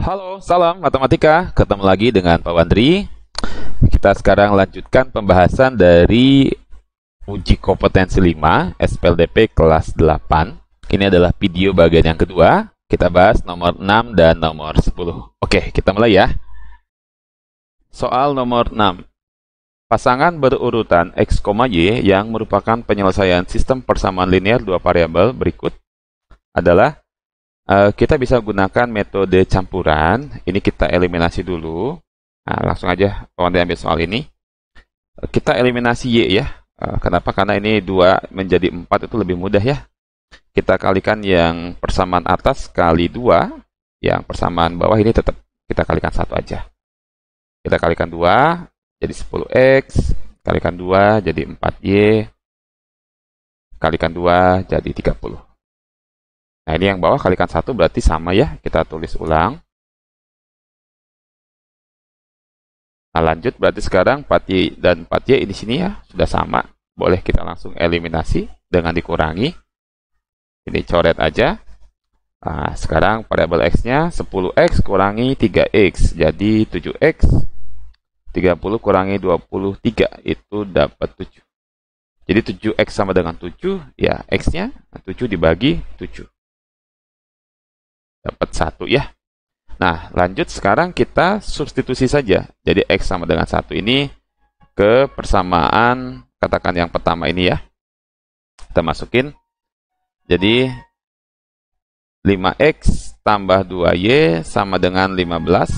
Halo, salam matematika. Ketemu lagi dengan Pak Wandri. Kita sekarang lanjutkan pembahasan dari uji kompetensi 5 SPLDP kelas 8. Ini adalah video bagian yang kedua. Kita bahas nomor 6 dan nomor 10. Oke, kita mulai ya. Soal nomor 6. Pasangan berurutan X, Y yang merupakan penyelesaian sistem persamaan linear dua variabel berikut adalah kita bisa gunakan metode campuran. Ini kita eliminasi dulu. Nah, langsung aja kawan ambil soal ini. Kita eliminasi Y ya. Kenapa? Karena ini 2 menjadi 4 itu lebih mudah ya. Kita kalikan yang persamaan atas kali 2. Yang persamaan bawah ini tetap kita kalikan 1 aja. Kita kalikan 2 jadi 10X. Kalikan 2 jadi 4Y. Kalikan 2 jadi 30. Nah, ini yang bawah kalikan 1 berarti sama ya. Kita tulis ulang. Nah, lanjut berarti sekarang 4Y dan 4Y di sini ya sudah sama. Boleh kita langsung eliminasi dengan dikurangi. Ini coret aja. Nah, sekarang variabel X-nya 10X kurangi 3X. Jadi 7X. 30 kurangi 23 itu dapat 7. Jadi 7X sama dengan 7. Ya, X-nya 7 dibagi 7. Dapat 1 ya. Nah, lanjut sekarang kita substitusi saja. Jadi X sama dengan 1 ini ke persamaan, katakan yang pertama ini ya. Kita masukin. Jadi 5X tambah 2Y sama dengan 15.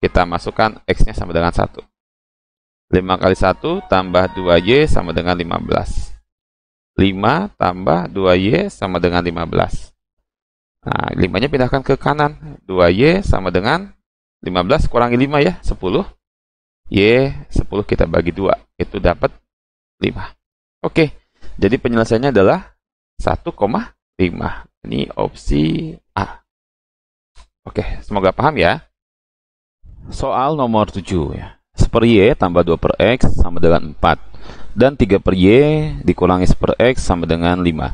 Kita masukkan X-nya sama dengan 1. 5 kali 1 tambah 2Y sama dengan 15. 5 tambah 2Y sama dengan 15. Nah, 5-nya pindahkan ke kanan. 2Y sama dengan 15 kurangi 5 ya, 10. Y, 10 kita bagi 2. Itu dapat 5. Oke, jadi penyelesaiannya adalah 1,5. Ini opsi A. Oke, semoga paham ya. Soal nomor 7 ya. 1/Y tambah 2/X sama dengan 4. Dan 3/Y dikurangi 1/X sama dengan 5.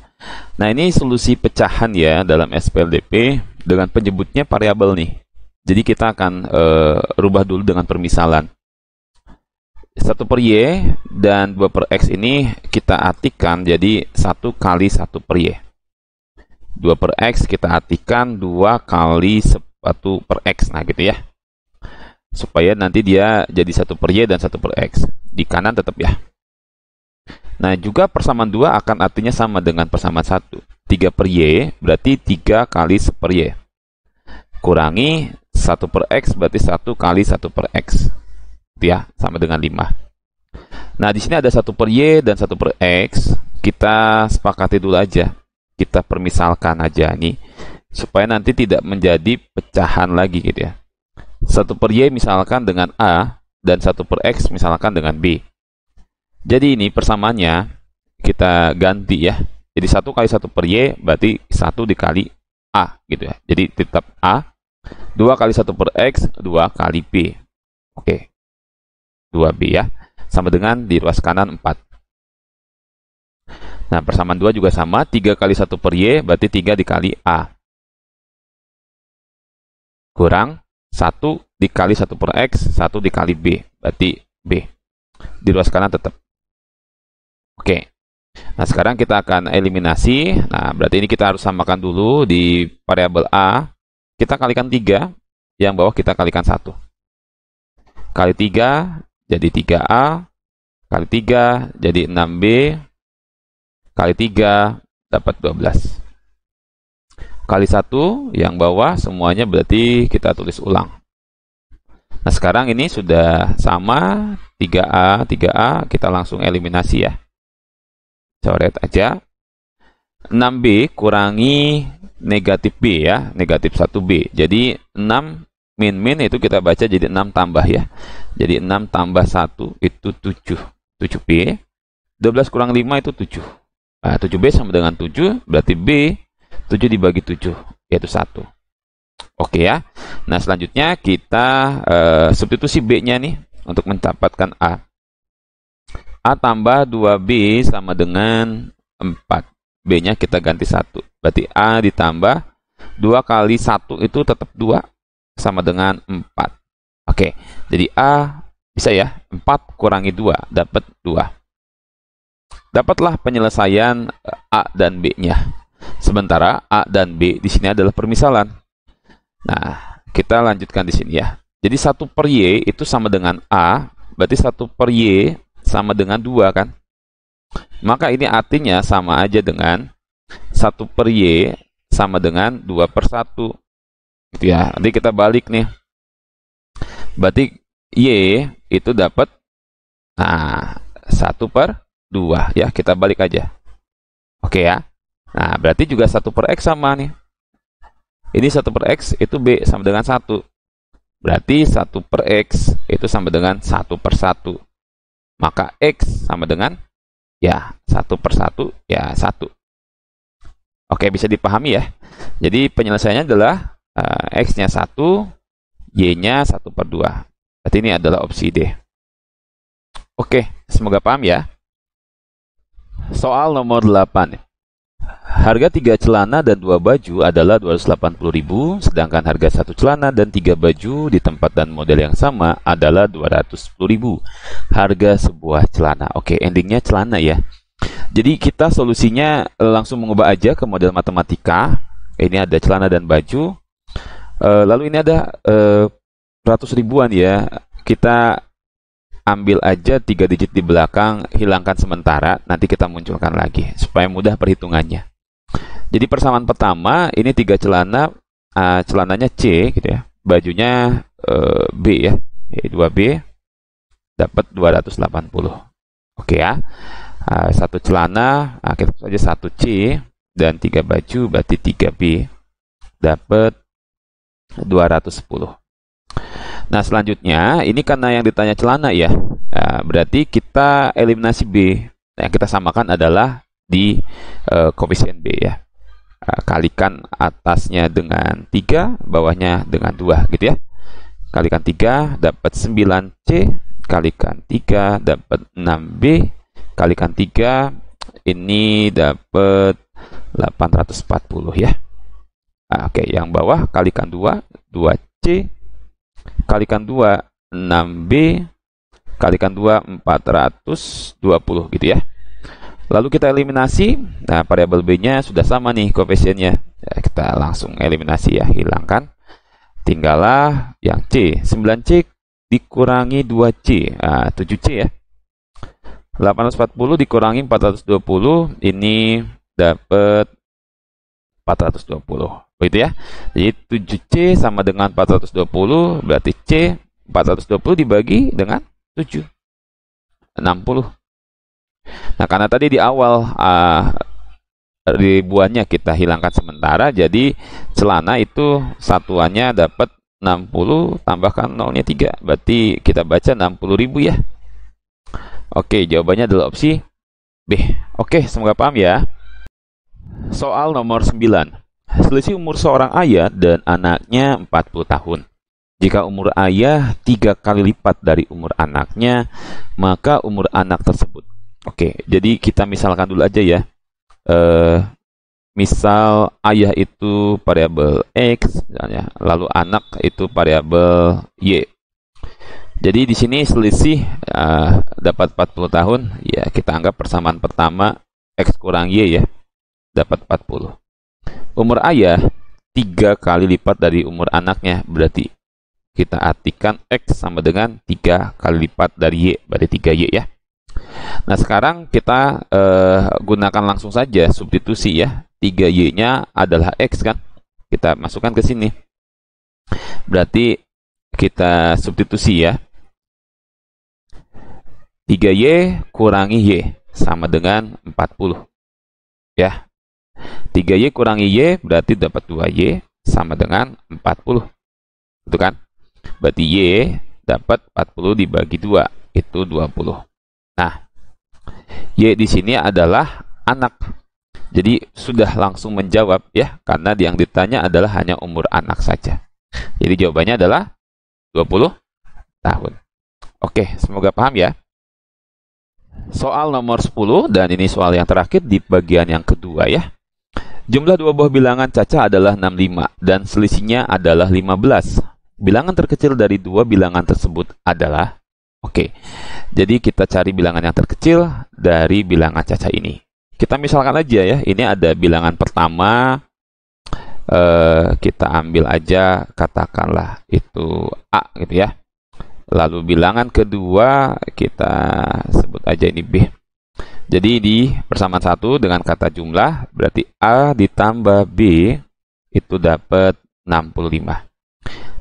Nah, ini solusi pecahan ya dalam SPLDP dengan penyebutnya variabel nih. Jadi kita akan rubah dulu dengan permisalan. 1/Y dan 2/X ini kita artikan jadi 1 kali 1/Y. 2/X kita artikan 2 kali 1/X. Nah, gitu ya. Supaya nanti dia jadi 1/Y dan 1/X. Di kanan tetap ya. Nah, juga persamaan 2 akan artinya sama dengan persamaan 1. 3/Y berarti 3 kali 1/Y. Kurangi 1/X berarti 1 kali 1/X. Itu ya, sama dengan 5. Nah, di sini ada 1/Y dan 1/X. Kita sepakati dulu aja. Kita permisalkan aja nih. Supaya nanti tidak menjadi pecahan lagi gitu ya. 1/Y misalkan dengan A dan 1/X misalkan dengan B. Jadi ini persamaannya kita ganti ya. Jadi 1 kali 1/Y berarti 1 dikali A gitu ya. Jadi tetap A. 2 kali 1/X 2 kali B. Oke. 2B ya. Sama dengan di ruas kanan 4. Nah, persamaan 2 juga sama. 3 kali 1/Y berarti 3 dikali A. Kurang 1 dikali 1/X 1 dikali B. Berarti B. Di ruas kanan tetap. Oke, nah sekarang kita akan eliminasi. Nah, berarti ini kita harus samakan dulu di variabel A. Kita kalikan 3, yang bawah kita kalikan 1. Kali 3 jadi 3A, kali 3 jadi 6B, kali 3 dapat 12. Kali 1, yang bawah semuanya berarti kita tulis ulang. Nah, sekarang ini sudah sama, 3A, 3A, kita langsung eliminasi ya. Coret aja. 6B kurangi negatif B ya, negatif 1B. Jadi 6 min itu kita baca jadi 6 tambah ya. Jadi 6 tambah 1 itu 7. 7B. 12 kurang 5 itu 7. Nah, 7B sama dengan 7, berarti B 7 dibagi 7, yaitu 1. Oke ya. Nah, selanjutnya kita substitusi B-nya nih untuk mendapatkan A. A tambah 2B sama dengan 4. B-nya kita ganti 1. Berarti A ditambah 2 kali 1 itu tetap 2. sama dengan 4. Oke, jadi A bisa ya, 4 kurangi 2, dapat 2. Dapatlah penyelesaian A dan B-nya. Sementara A dan B di sini adalah permisalan. Nah, kita lanjutkan di sini ya. Jadi 1 per Y itu sama dengan A, berarti 1 per Y sama dengan 2 kan? Maka ini artinya sama aja dengan 1 per Y sama dengan 2 per 1. Gitu ya. Nanti kita balik nih. Berarti Y itu dapat 1 per 2 ya, kita balik aja. Oke ya. Nah, berarti juga 1 per X sama nih. Ini 1 per X itu B sama dengan 1. Berarti 1 per X itu sama dengan 1 per 1. Maka X sama dengan ya 1 per 1 ya 1. Oke, bisa dipahami ya. Jadi penyelesaiannya adalah X-nya 1, Y-nya 1 per 2. Berarti ini adalah opsi D. Oke, semoga paham ya. Soal nomor 8. Harga 3 celana dan 2 baju adalah 280.000, sedangkan harga 1 celana dan 3 baju di tempat dan model yang sama adalah 210.000. Harga sebuah celana. Oke, endingnya celana ya. Jadi kita solusinya langsung mengubah aja ke model matematika. Ini ada celana dan baju. Lalu ini ada ratus ribuan ya. Kita ambil aja 3 digit di belakang, hilangkan sementara, nanti kita munculkan lagi supaya mudah perhitungannya. Jadi persamaan pertama ini 3 celana, celananya C gitu ya, bajunya B ya, 2B dapat 280. Oke ya. 1 celana, kita saja 1 C dan 3 baju berarti 3B dapat 210. Nah, selanjutnya, ini karena yang ditanya celana ya, berarti kita eliminasi B. Nah, yang kita samakan adalah di koefisien B ya. Kalikan atasnya dengan 3, bawahnya dengan 2 gitu ya. Kalikan 3 dapat 9C, kalikan 3 dapat 6B, kalikan 3 ini dapat 840 ya. Oke, yang bawah kalikan 2, 2C, kalikan 2, 6B, kalikan 2, 420 gitu ya. Lalu kita eliminasi. Nah, variabel B-nya sudah sama nih koefisiennya. Ya, kita langsung eliminasi ya, hilangkan. Tinggallah yang C. 9C dikurangi 2C, 7C ya. 840 dikurangi 420, ini dapat 420. Begitu ya. Jadi 7C sama dengan 420, berarti C 420 dibagi dengan 7. 60. Nah, karena tadi di awal ribuannya kita hilangkan sementara, jadi celana itu satuannya dapat 60, tambahkan nolnya 3. Berarti kita baca 60.000 ya. Oke, jawabannya adalah opsi B. Oke, semoga paham ya. Soal nomor 9. Selisih umur seorang ayah dan anaknya 40 tahun. Jika umur ayah 3 kali lipat dari umur anaknya, maka umur anak tersebut. Oke, jadi kita misalkan dulu aja ya. Misal ayah itu variabel X, misalnya, lalu anak itu variabel Y. Jadi di sini selisih dapat 40 tahun, ya kita anggap persamaan pertama X kurang Y ya, dapat 40. Umur ayah 3 kali lipat dari umur anaknya, berarti kita artikan X sama dengan 3 kali lipat dari Y, berarti 3Y ya. Nah, sekarang kita gunakan langsung saja substitusi ya. 3Y-nya adalah X kan, kita masukkan ke sini. Berarti kita substitusi ya. 3Y kurangi Y sama dengan 40 ya. 3Y kurangi Y berarti dapat 2Y sama dengan 40. Itu kan? Berarti Y dapat 40 dibagi 2, itu 20. Nah, Y di sini adalah anak. Jadi sudah langsung menjawab ya, karena yang ditanya adalah hanya umur anak saja. Jadi jawabannya adalah 20 tahun. Oke, semoga paham ya. Soal nomor 10, dan ini soal yang terakhir di bagian yang kedua ya. Jumlah 2 buah bilangan Caca adalah 65 dan selisihnya adalah 15. bilangan terkecil dari dua bilangan tersebut adalah, oke, jadi kita cari bilangan yang terkecil dari bilangan caca ini. Kita misalkan aja ya, ini ada bilangan pertama, kita ambil aja katakanlah itu A gitu ya. Lalu bilangan kedua kita sebut aja ini B. Jadi di persamaan 1 dengan kata jumlah berarti A ditambah B itu dapat 65.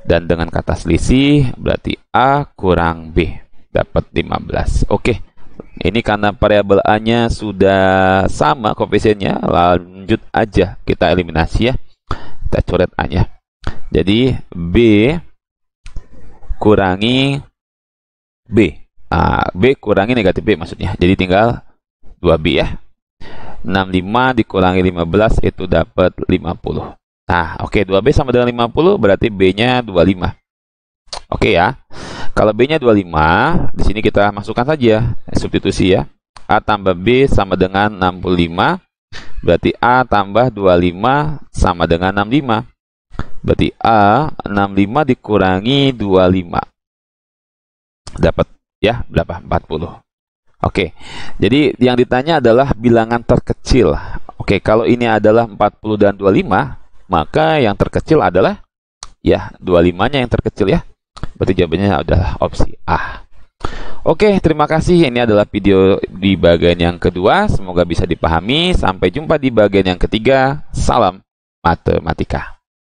Dan dengan kata selisih berarti A kurang B dapat 15. Oke. Ini karena variabel A-nya sudah sama koefisiennya, lanjut aja kita eliminasi ya. Kita coret A-nya. Jadi B kurangi B. B kurangi negatif B maksudnya. Jadi tinggal 2B ya. 65 dikurangi 15 itu dapat 50. Nah, oke, 2B sama dengan 50 berarti B-nya 25. Oke ya. Kalau B-nya 25, di sini kita masukkan saja substitusi ya. A tambah B sama dengan 65. Berarti A tambah 25 sama dengan 65. Berarti A 65 dikurangi 25. Dapat ya berapa? 40. Oke. Jadi yang ditanya adalah bilangan terkecil. Oke, kalau ini adalah 40 dan 25, maka yang terkecil adalah ya 25-nya yang terkecil ya. Berarti jawabannya adalah opsi A. Oke, terima kasih. Ini adalah video di bagian yang kedua. Semoga bisa dipahami. Sampai jumpa di bagian yang ketiga. Salam matematika.